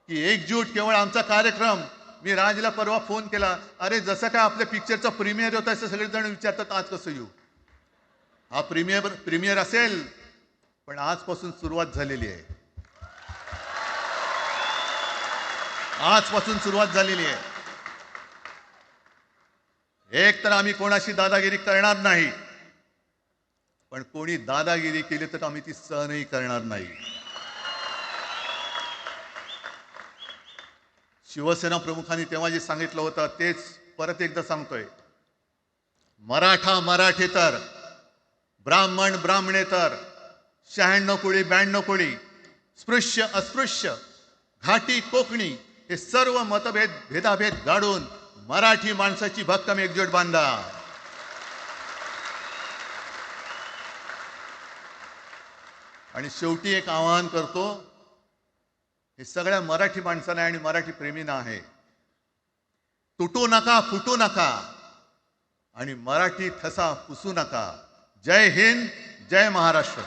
की एकजूट केवळ आमचा कार्यक्रम. मी राजला परवा फोन केला, अरे जसं काय आपल्या पिक्चरचा प्रीमियर होता असं सगळेजण विचारतात आज कसं येऊ. हा प्रीमियर असेल, पण आजपासून सुरुवात झालेली आहे. आजपासून सुरुवात झालेली आहे. एक तर आम्ही कोणाशी दादागिरी करणार नाही, पण कोणी दादागिरी केली तर आम्ही ती सहनही करणार नाही. शिवसेना प्रमुखांनी तेव्हा जे सांगितलं होतं तेच परत एकदा सांगतोय. मराठा मराठेतर, ब्राह्मण ब्राह्मणेतर, 96 कोळी 92 कोळी, स्पृश्य अस्पृश्य, घाटी कोकणी हे सर्व मतभेद भेदाभेद गाडून मराठी माणसाची भक्कम एकजूट बांधा. आणि शेवटी एक आवाहन करतो, हे सगळ्या मराठी माणसांना आणि मराठी प्रेमींना आहे. तुटू नका, फुटू नका आणि मराठी ठसा पुसू नका. जय हिंद, जय महाराष्ट्र.